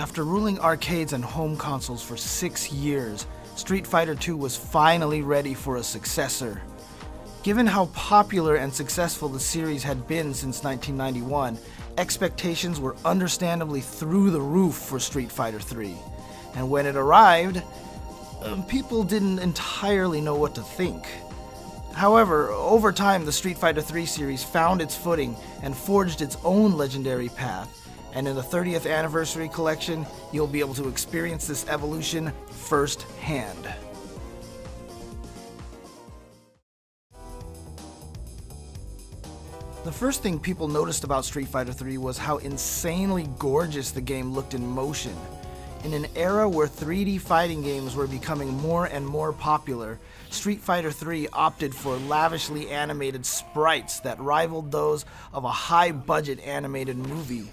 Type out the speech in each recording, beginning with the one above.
After ruling arcades and home consoles for 6 years, Street Fighter II was finally ready for a successor. Given how popular and successful the series had been since 1991, expectations were understandably through the roof for Street Fighter III. And when it arrived, people didn't entirely know what to think. However, over time, the Street Fighter III series found its footing and forged its own legendary path. And in the 30th Anniversary Collection, you'll be able to experience this evolution firsthand. The first thing people noticed about Street Fighter III was how insanely gorgeous the game looked in motion. In an era where 3D fighting games were becoming more and more popular, Street Fighter III opted for lavishly animated sprites that rivaled those of a high-budget animated movie.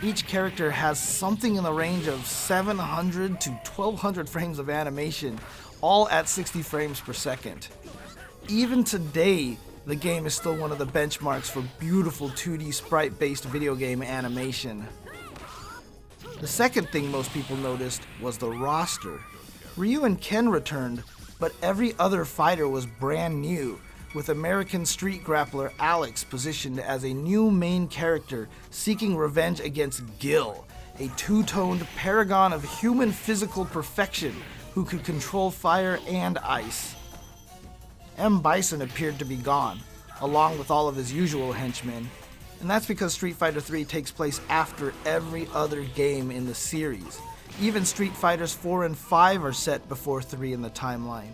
Each character has something in the range of 700 to 1200 frames of animation, all at 60 frames per second. Even today, the game is still one of the benchmarks for beautiful 2D sprite-based video game animation. The second thing most people noticed was the roster. Ryu and Ken returned, but every other fighter was brand new, with American street grappler Alex positioned as a new main character seeking revenge against Gil, a two-toned paragon of human physical perfection who could control fire and ice. M. Bison appeared to be gone, along with all of his usual henchmen, and that's because Street Fighter III takes place after every other game in the series. Even Street Fighters 4 and 5 are set before 3 in the timeline.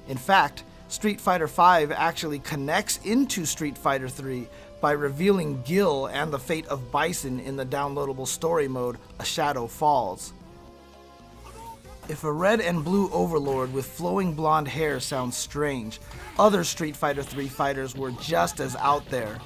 In fact, Street Fighter V actually connects into Street Fighter III by revealing Gil and the fate of Bison in the downloadable story mode, A Shadow Falls. If a red and blue overlord with flowing blonde hair sounds strange, other Street Fighter III fighters were just as out there.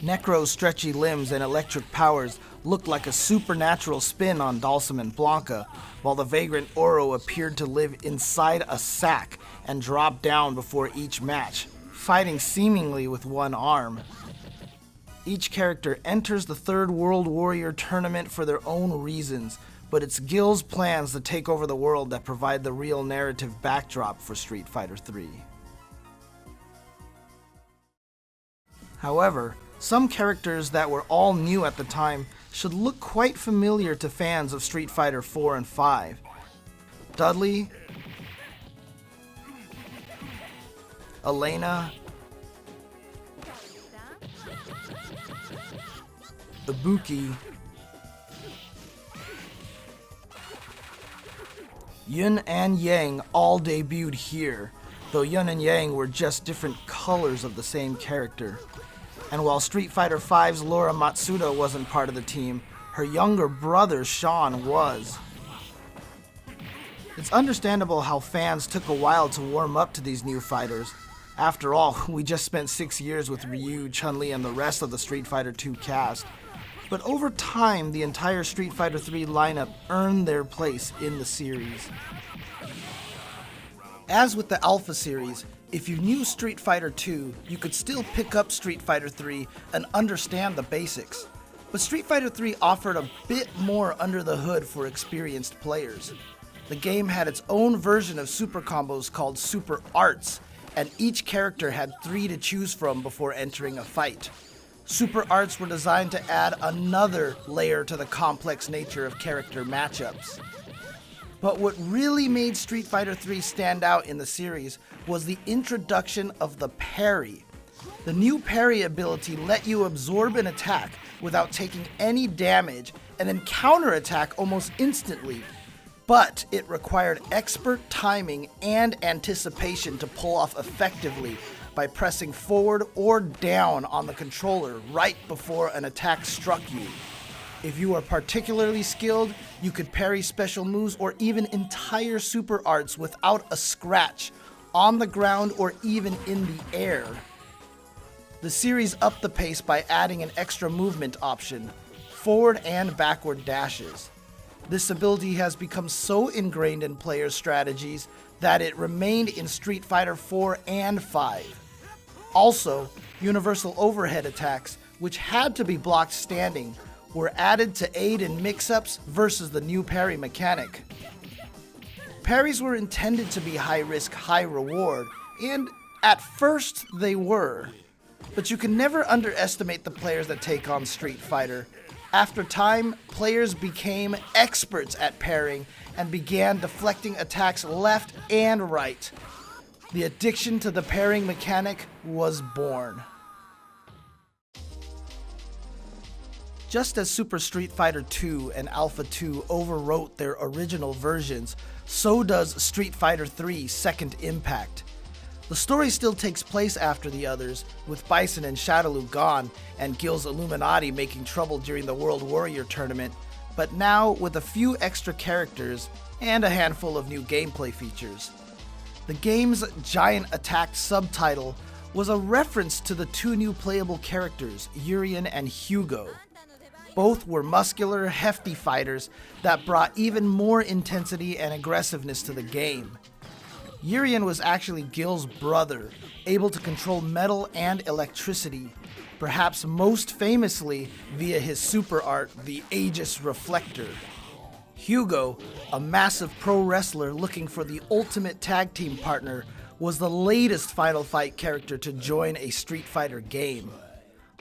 Necro's stretchy limbs and electric powers looked like a supernatural spin on Dhalsim and Blanca, while the vagrant Oro appeared to live inside a sack and drop down before each match, fighting seemingly with one arm. Each character enters the Third World Warrior tournament for their own reasons, but it's Gil's plans to take over the world that provide the real narrative backdrop for Street Fighter III. However, some characters that were all new at the time should look quite familiar to fans of Street Fighter 4 and 5. Dudley, Elena, Ibuki, Yun and Yang all debuted here, though Yun and Yang were just different colors of the same character. And while Street Fighter V's Laura Matsuda wasn't part of the team, her younger brother Sean was. It's understandable how fans took a while to warm up to these new fighters. After all, we just spent 6 years with Ryu, Chun-Li, and the rest of the Street Fighter II cast. But over time, the entire Street Fighter III lineup earned their place in the series. As with the Alpha series, if you knew Street Fighter II, you could still pick up Street Fighter III and understand the basics. But Street Fighter III offered a bit more under the hood for experienced players. The game had its own version of super combos called Super Arts, and each character had 3 to choose from before entering a fight. Super Arts were designed to add another layer to the complex nature of character matchups. But what really made Street Fighter III stand out in the series was the introduction of the parry. The new parry ability let you absorb an attack without taking any damage and then counterattack almost instantly. But it required expert timing and anticipation to pull off effectively by pressing forward or down on the controller right before an attack struck you. If you are particularly skilled, you could parry special moves or even entire super arts without a scratch, on the ground or even in the air. The series upped the pace by adding an extra movement option, forward and backward dashes. This ability has become so ingrained in players' strategies that it remained in Street Fighter 4 and 5. Also, universal overhead attacks, which had to be blocked standing, were added to aid in mix-ups versus the new parry mechanic. Parries were intended to be high risk, high reward, and at first they were. But you can never underestimate the players that take on Street Fighter. After time, players became experts at parrying and began deflecting attacks left and right. The addiction to the parrying mechanic was born. Just as Super Street Fighter 2 and Alpha 2 overwrote their original versions, so does Street Fighter 3 Second Impact. The story still takes place after the others, with Bison and Shadaloo gone, and Gil's Illuminati making trouble during the World Warrior Tournament, but now with a few extra characters and a handful of new gameplay features. The game's Giant Attack subtitle was a reference to the two new playable characters, Urien and Hugo. Both were muscular, hefty fighters that brought even more intensity and aggressiveness to the game. Urien was actually Gil's brother, able to control metal and electricity, perhaps most famously via his super art, the Aegis Reflector. Hugo, a massive pro wrestler looking for the ultimate tag team partner, was the latest Final Fight character to join a Street Fighter game.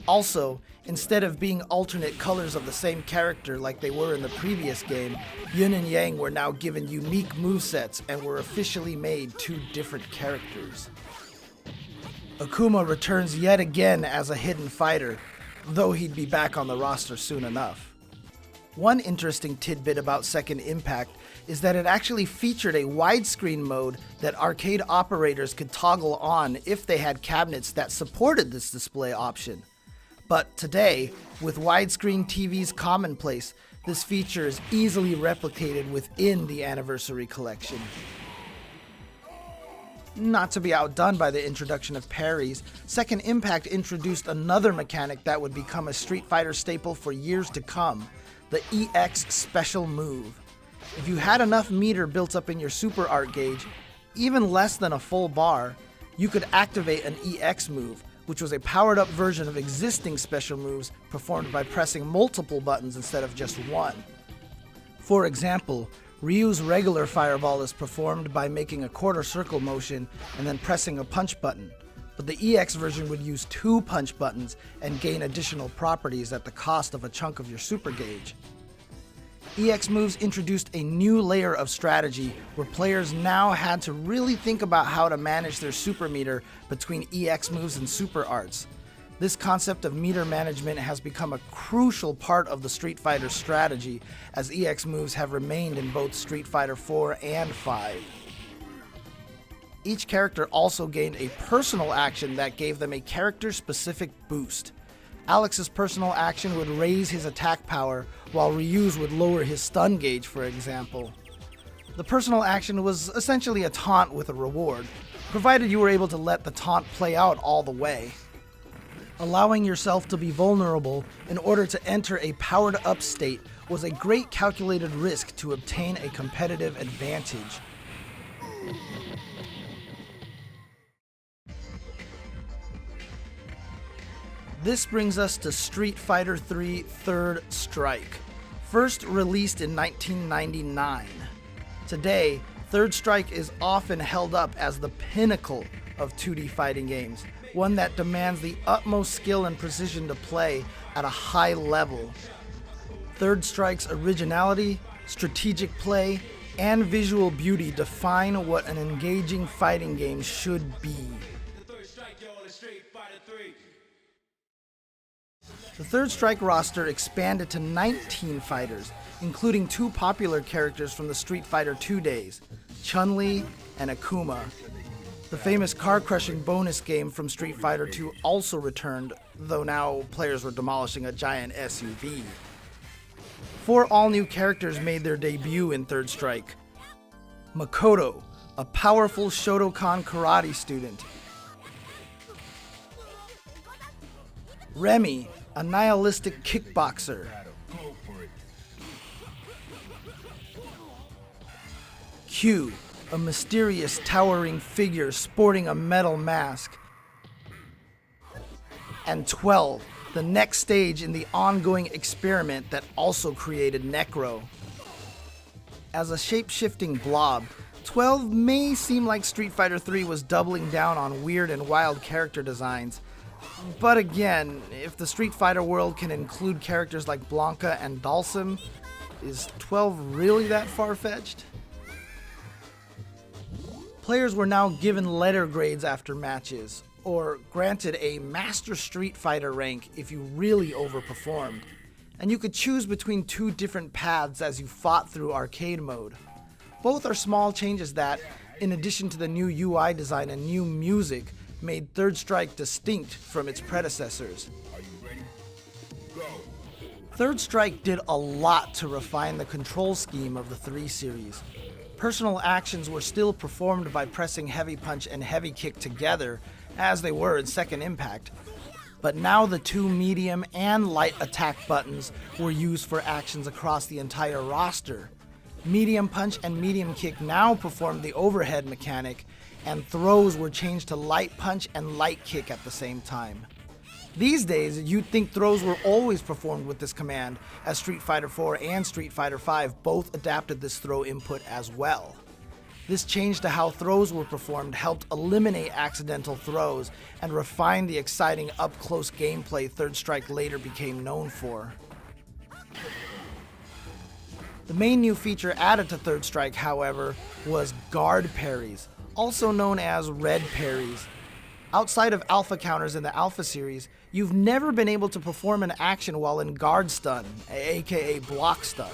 Also, instead of being alternate colors of the same character like they were in the previous game, Yin and Yang were now given unique movesets and were officially made two different characters. Akuma returns yet again as a hidden fighter, though he'd be back on the roster soon enough. One interesting tidbit about Second Impact is that it actually featured a widescreen mode that arcade operators could toggle on if they had cabinets that supported this display option. But today, with widescreen TVs commonplace, this feature is easily replicated within the Anniversary Collection. Not to be outdone by the introduction of parries, Second Impact introduced another mechanic that would become a Street Fighter staple for years to come, the EX Special Move. If you had enough meter built up in your super art gauge, even less than a full bar, you could activate an EX move, which was a powered-up version of existing special moves performed by pressing multiple buttons instead of just one. For example, Ryu's regular fireball is performed by making a quarter circle motion and then pressing a punch button, but the EX version would use two punch buttons and gain additional properties at the cost of a chunk of your super gauge. EX moves introduced a new layer of strategy where players now had to really think about how to manage their super meter between EX moves and super arts. This concept of meter management has become a crucial part of the Street Fighter strategy, as EX moves have remained in both Street Fighter 4 and 5. Each character also gained a personal action that gave them a character-specific boost. Alex's personal action would raise his attack power, while Ryu's would lower his stun gauge, for example. The personal action was essentially a taunt with a reward, provided you were able to let the taunt play out all the way. Allowing yourself to be vulnerable in order to enter a powered-up state was a great calculated risk to obtain a competitive advantage. This brings us to Street Fighter 3 Third Strike, first released in 1999. Today, Third Strike is often held up as the pinnacle of 2D fighting games, one that demands the utmost skill and precision to play at a high level. Third Strike's originality, strategic play, and visual beauty define what an engaging fighting game should be. The Third Strike roster expanded to 19 fighters, including two popular characters from the Street Fighter 2 days, Chun-Li and Akuma. The famous car-crushing bonus game from Street Fighter 2 also returned, though now players were demolishing a giant SUV. 4 all-new characters made their debut in Third Strike. Makoto, a powerful Shotokan karate student. Remy, a nihilistic kickboxer. Q, a mysterious towering figure sporting a metal mask. And 12, the next stage in the ongoing experiment that also created Necro. As a shape-shifting blob, 12 may seem like Street Fighter III was doubling down on weird and wild character designs. But again, if the Street Fighter world can include characters like Blanca and Dalsim, is 12 really that far-fetched? Players were now given letter grades after matches, or granted a Master Street Fighter rank if you really overperformed. And you could choose between two different paths as you fought through arcade mode. Both are small changes that, in addition to the new UI design and new music, made Third Strike distinct from its predecessors. Third Strike did a lot to refine the control scheme of the 3 series. Personal actions were still performed by pressing heavy punch and heavy kick together, as they were in Second Impact. But now the 2 medium and light attack buttons were used for actions across the entire roster. Medium punch and medium kick now performed the overhead mechanic, and throws were changed to light punch and light kick at the same time. These days, you'd think throws were always performed with this command, as Street Fighter IV and Street Fighter V both adapted this throw input as well. This change to how throws were performed helped eliminate accidental throws and refine the exciting up-close gameplay Third Strike later became known for. The main new feature added to Third Strike, however, was guard parries, also known as red parries. Outside of alpha counters in the Alpha series, you've never been able to perform an action while in guard stun, aka block stun.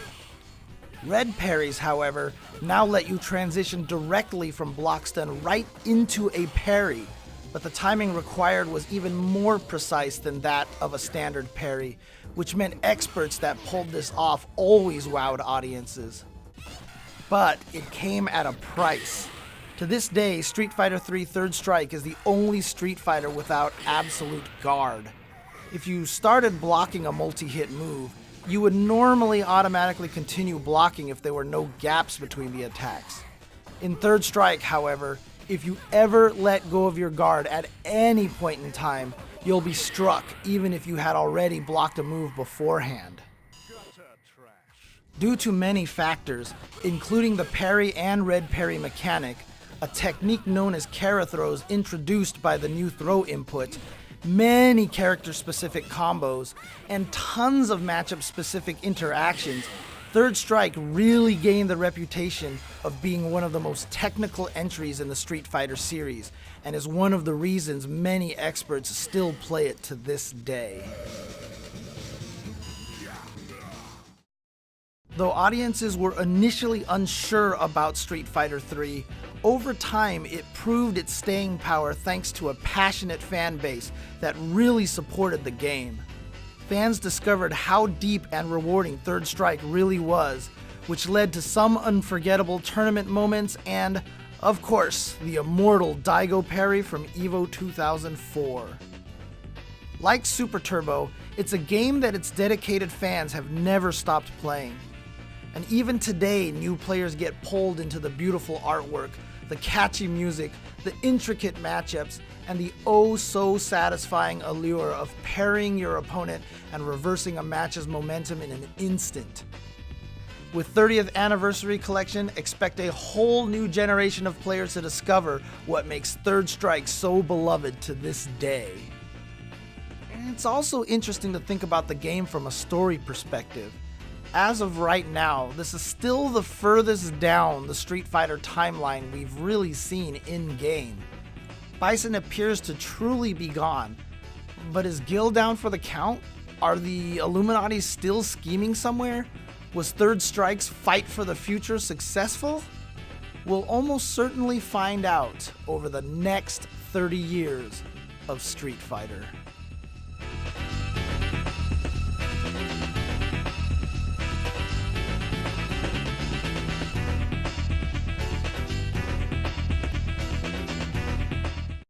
Red parries, however, now let you transition directly from block stun right into a parry, but the timing required was even more precise than that of a standard parry, which meant experts that pulled this off always wowed audiences. But it came at a price. To this day, Street Fighter III Third Strike is the only Street Fighter without absolute guard. If you started blocking a multi-hit move, you would normally automatically continue blocking if there were no gaps between the attacks. In Third Strike, however, if you ever let go of your guard at any point in time, you'll be struck even if you had already blocked a move beforehand. Due to many factors, including the parry and red parry mechanic, a technique known as Kara throws introduced by the new throw input, many character-specific combos, and tons of matchup-specific interactions, Third Strike really gained the reputation of being one of the most technical entries in the Street Fighter series, and is one of the reasons many experts still play it to this day. Though audiences were initially unsure about Street Fighter III, over time it proved its staying power thanks to a passionate fan base that really supported the game. Fans discovered how deep and rewarding Third Strike really was, which led to some unforgettable tournament moments and, of course, the immortal Daigo parry from EVO 2004. Like Super Turbo, it's a game that its dedicated fans have never stopped playing. And even today, new players get pulled into the beautiful artwork, the catchy music, the intricate matchups, and the oh-so-satisfying allure of parrying your opponent and reversing a match's momentum in an instant. With 30th Anniversary Collection, expect a whole new generation of players to discover what makes Third Strike so beloved to this day. And it's also interesting to think about the game from a story perspective. As of right now, this is still the furthest down the Street Fighter timeline we've really seen in-game. Bison appears to truly be gone, but is Gil down for the count? Are the Illuminati still scheming somewhere? Was Third Strike's fight for the future successful? We'll almost certainly find out over the next 30 years of Street Fighter.